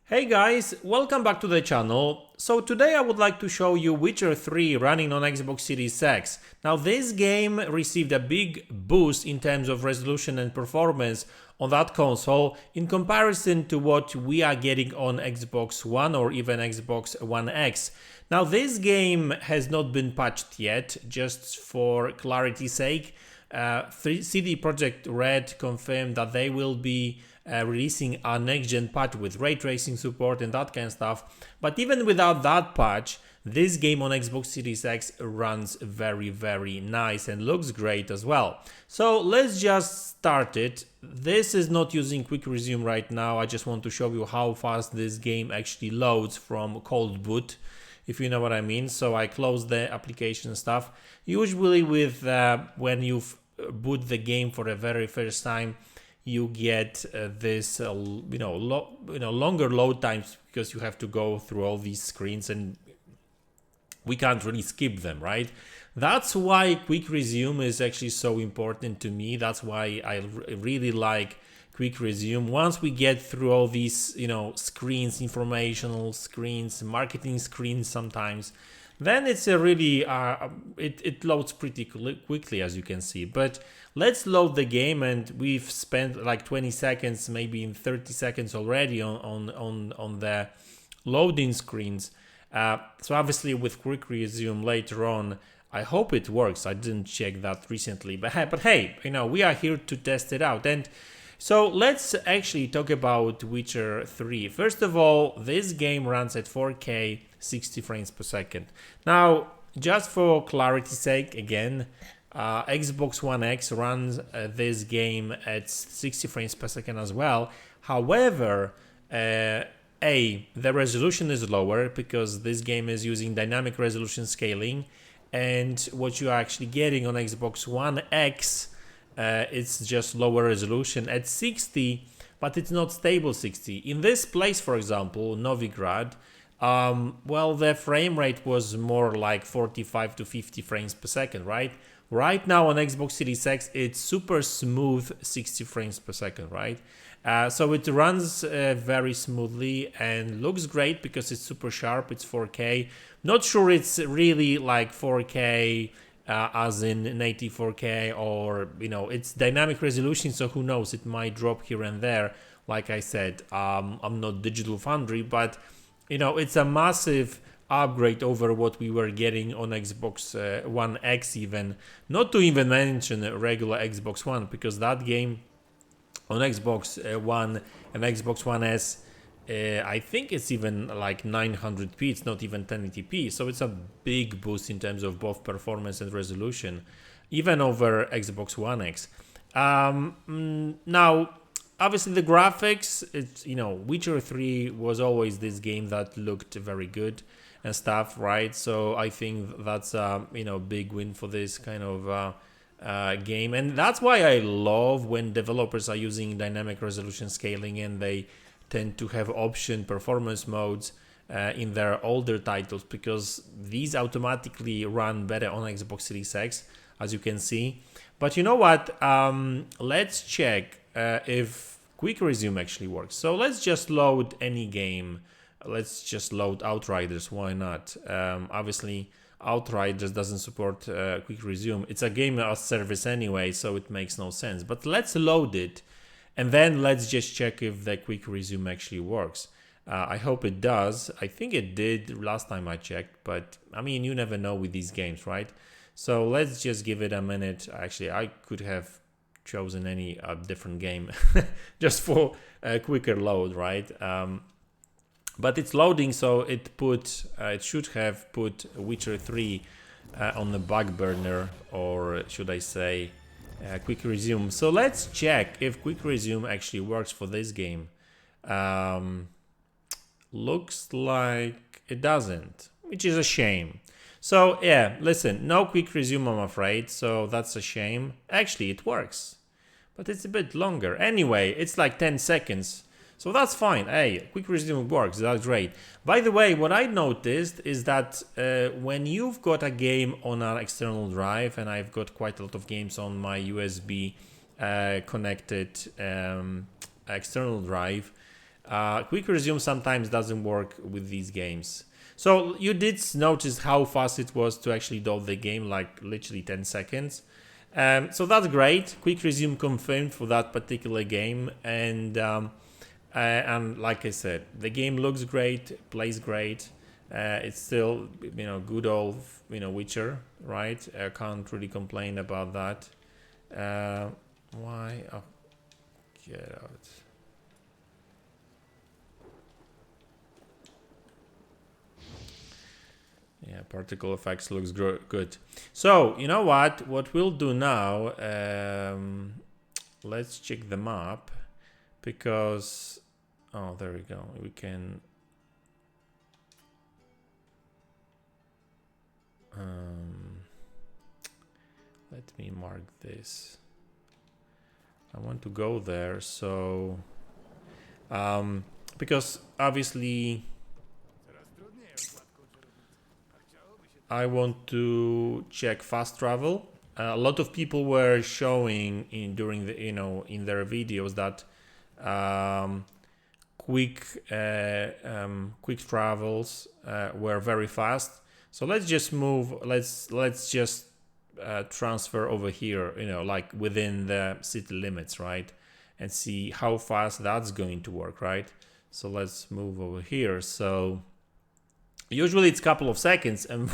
Hey guys, welcome back to the channel. So today I would like to show you Witcher 3 running on Xbox Series X. Now this game received a big boost in terms of resolution and performance on that console in comparison to what we are getting on Xbox One or even Xbox One X. Now this game has not been patched yet, just for clarity's sake. CD Projekt Red confirmed that they will be releasing a next-gen patch with ray tracing support and that kind of stuff. But even without that patch, this game on Xbox Series X runs very nice and looks great as well. So let's just start it. This is not using quick resume right now. I just want to show you how fast this game actually loads from cold boot, if you know what I mean. So I close the application and stuff. Usually with when you boot the game for the very first time, you get this longer load times because you have to go through all these screens and we can't really skip them, right? That's why quick resume is actually so important to me. That's why I really like quick resume. Once we get through all these screens, informational screens, marketing screens sometimes, then it's a really it loads pretty quickly, as you can see. But let's load the game, and we've spent like 20 seconds, maybe in 30 seconds already on the loading screens. So obviously with quick resume later on, I hope it works. I didn't check that recently, but hey, we are here to test it out. And so let's actually talk about Witcher 3. First of all, this game runs at 4K 60 frames per second. Now, just for clarity's sake, again, Xbox One X runs this game at 60 frames per second as well. However, the resolution is lower because this game is using dynamic resolution scaling, and what you are actually getting on Xbox One X, it's just lower resolution at 60, but it's not stable 60. In this place, for example, Novigrad, well, the frame rate was more like 45 to 50 frames per second, right? Right now on Xbox Series X, it's super smooth 60 frames per second, right? So it runs very smoothly and looks great because it's super sharp, it's 4K. Not sure it's really like 4K as in native 4K, or it's dynamic resolution, so who knows, it might drop here and there. Like I said, I'm not Digital Foundry, but it's a massive upgrade over what we were getting on Xbox One X, even not to even mention regular Xbox One, because that game on Xbox One and Xbox One S, I think it's even like 900p, it's not even 1080p, so it's a big boost in terms of both performance and resolution, even over Xbox One X. Now, obviously the graphics, it's Witcher 3 was always this game that looked very good and stuff, right? So I think that's a big win for this kind of game, and that's why I love when developers are using dynamic resolution scaling and they tend to have option performance modes in their older titles, because these automatically run better on Xbox Series X, as you can see. But you know what? Let's check if quick resume actually works. So let's just load any game. Let's just load Outriders. Why not? Obviously, Outriders doesn't support quick resume. It's a game as service anyway, so it makes no sense. But let's load it, and then let's just check if the quick resume actually works. I hope it does. I think it did last time I checked, but I mean, you never know with these games, right? So let's just give it a minute. Actually, I could have chosen any different game just for a quicker load, right? But it's loading, so it should have put Witcher 3 on the back burner, or should I say quick resume. So let's check if quick resume actually works for this game. Looks like it doesn't, which is a shame. So yeah, listen, no quick resume, I'm afraid, so that's a shame. Actually, it works, but it's a bit longer. Anyway, it's like 10 seconds. So that's fine. Hey, quick resume works. That's great. By the way, what I noticed is that when you've got a game on an external drive, and I've got quite a lot of games on my USB connected external drive, Quick resume sometimes doesn't work with these games. So you did notice how fast it was to actually load the game, like literally 10 seconds. So that's great. Quick resume confirmed for that particular game, and like I said, the game looks great, plays great. It's still, good old, Witcher, right? I can't really complain about that. Why? Oh, get out. Yeah, particle effects looks good. So, you know what? What we'll do now, let's check the map, because, oh, there we go. We can, let me mark this. I want to go there, so, because obviously I want to check fast travel. A lot of people were showing during the in their videos that quick travels were very fast. So let's just move. Let's just transfer over here. Like within the city limits, right? And see how fast that's going to work, right? So let's move over here. So usually it's a couple of seconds, and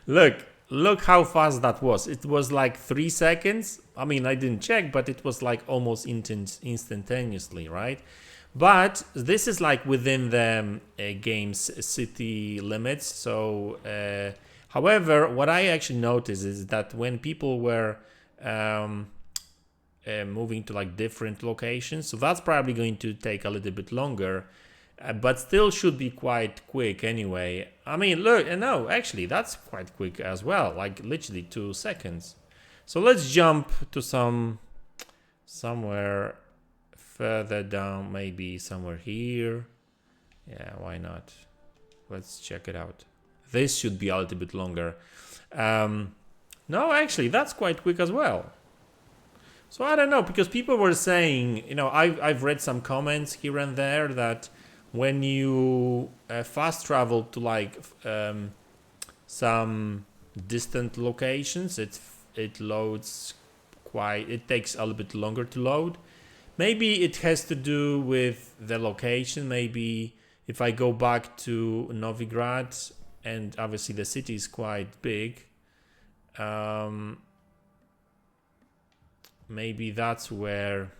look how fast that was. It was like 3 seconds. I mean, I didn't check, but it was like almost instantaneously, right? But this is like within the game's city limits. So, however, what I actually noticed is that when people were moving to like different locations, so that's probably going to take a little bit longer. But still should be quite quick anyway. I mean, look, no, actually, that's quite quick as well, like literally 2 seconds. So let's jump to somewhere further down, maybe somewhere here. Yeah, why not? Let's check it out. This should be a little bit longer. No, actually, that's quite quick as well. So I don't know, because people were saying, I've read some comments here and there that when you fast travel to like some distant locations, it loads it takes a little bit longer to load. Maybe it has to do with the location. Maybe if I go back to Novigrad, and obviously the city is quite big, maybe that's where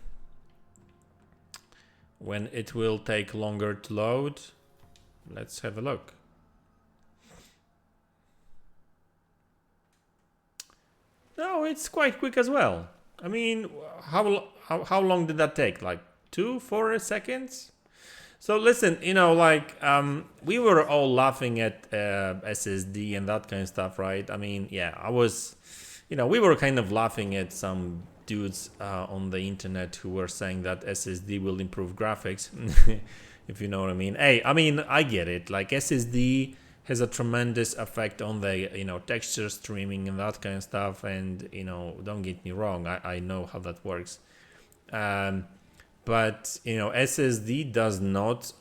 when it will take longer to load. Let's have a look. No, it's quite quick as well. I mean, how long did that take? Like 2-4 seconds? So listen, we were all laughing at SSD and that kind of stuff, right? I mean, yeah, I was, we were kind of laughing at some dudes on the internet who were saying that SSD will improve graphics, if you know what I mean. Hey, I mean, I get it. Like SSD has a tremendous effect on the texture streaming and that kind of stuff, and don't get me wrong, I know how that works, but SSD does not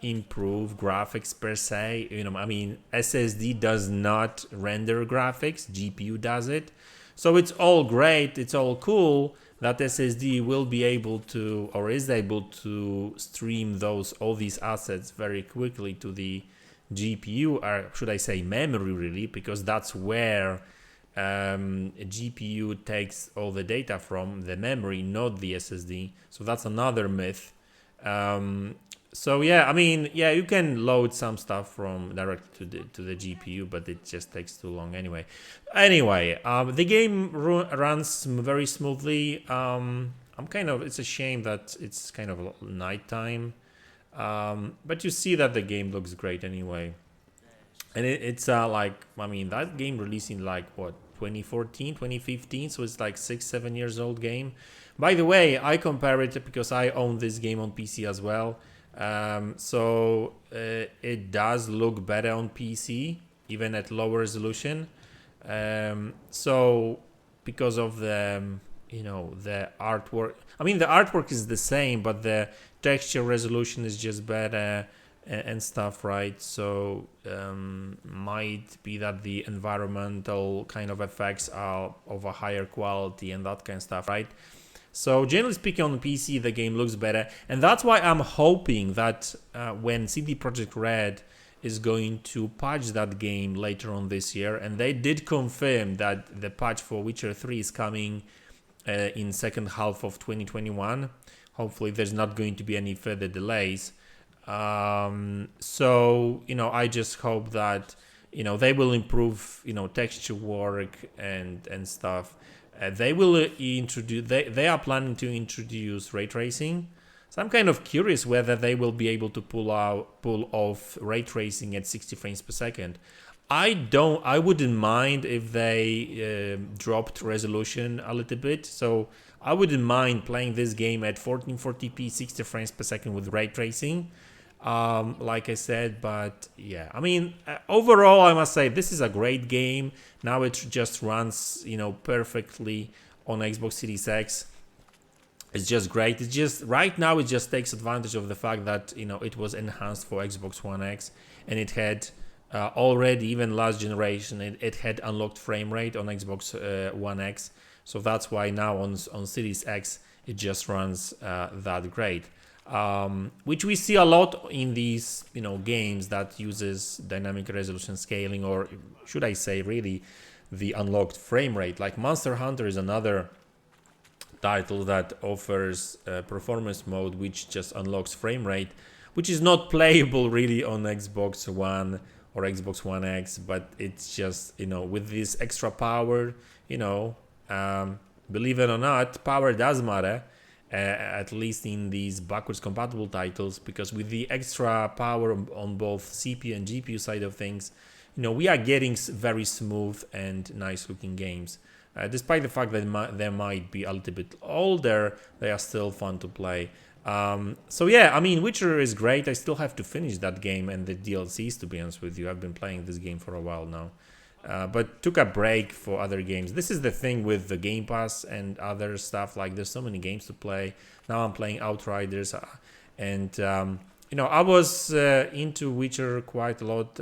improve graphics per se. I mean, SSD does not render graphics, GPU does it. So it's all great, it's all cool that SSD will be able to, or is able to, stream all these assets very quickly to the GPU, or should I say memory, really, because that's where GPU takes all the data from, the memory, not the SSD. So that's another myth. So yeah, I mean, yeah, you can load some stuff from direct to the GPU, but it just takes too long anyway. The game runs very smoothly. It's a shame that it's kind of nighttime, but you see that the game looks great anyway. And it's that game released in 2014, 2015, so it's like 6-7 years old game. By the way, I compare it because I own this game on PC as well. So it does look better on PC, even at lower resolution. So because of the the artwork, I mean, the artwork is the same, but the texture resolution is just better and stuff, right? So might be that the environmental kind of effects are of a higher quality and that kind of stuff, right? So generally speaking, on the PC the game looks better, and that's why I'm hoping that when CD Projekt Red is going to patch that game later on this year, and they did confirm that the patch for Witcher 3 is coming in second half of 2021. Hopefully there's not going to be any further delays. So, you know, I just hope that, you know, they will improve, you know, texture work and stuff. They will introduce, they are planning to introduce ray tracing. So I'm kind of curious whether they will be able to pull off ray tracing at 60 frames per second. I wouldn't mind if they dropped resolution a little bit. So I wouldn't mind playing this game at 1440p 60 frames per second with ray tracing, like I said. But yeah, I mean, overall I must say this is a great game. Now it just runs, you know, perfectly on Xbox Series X. It's just great. It's just right now it just takes advantage of the fact that, you know, it was enhanced for Xbox One X, and it had already, even last generation, it had unlocked frame rate on Xbox One X. So that's why now on Series X it just runs that great, which we see a lot in these, you know, games that uses dynamic resolution scaling, or should I say really the unlocked frame rate. Like Monster Hunter is another title that offers performance mode which just unlocks frame rate, which is not playable really on Xbox One or Xbox One X, but it's just, you know, with this extra power, you know, believe it or not, power does matter, at least in these backwards compatible titles, because with the extra power on both CPU and GPU side of things, you know, we are getting very smooth and nice looking games. Despite the fact that they might be a little bit older, they are still fun to play. So yeah, I mean, Witcher is great. I still have to finish that game and the DLCs, to be honest with you. I've been playing this game for a while now, but took a break for other games. This is the thing with the Game Pass and other stuff. Like, there's so many games to play. Now I'm playing Outriders, and you know, I was into Witcher quite a lot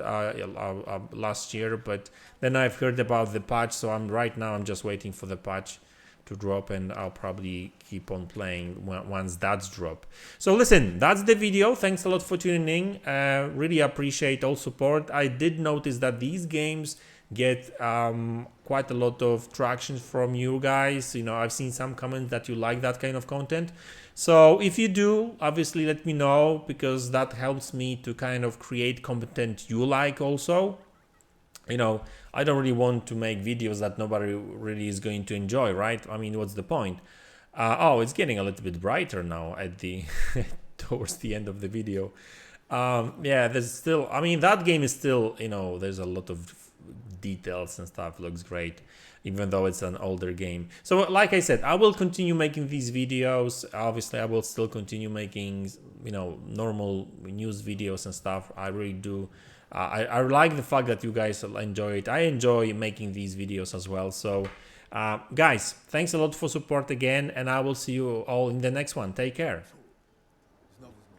last year, but then I've heard about the patch, so right now I'm just waiting for the patch to drop, and I'll probably keep on playing once that's drop. So listen, that's the video. Thanks a lot for tuning in. Really appreciate all support. I did notice that these games get quite a lot of traction from you guys. You know, I've seen some comments that you like that kind of content. So if you do, obviously let me know, because that helps me to kind of create content you like also. You know, I don't really want to make videos that nobody really is going to enjoy, right? I mean, what's the point? Oh, it's getting a little bit brighter now at the towards the end of the video. Yeah, there's still, I mean, that game is still, you know, there's a lot of details and stuff. Looks great, even though it's an older game. So like I said, I will continue making these videos. Obviously I will still continue making, you know, normal news videos and stuff. I really do. I like the fact that you guys enjoy it. I enjoy making these videos as well. So guys, thanks a lot for support again, and I will see you all in the next one. Take care.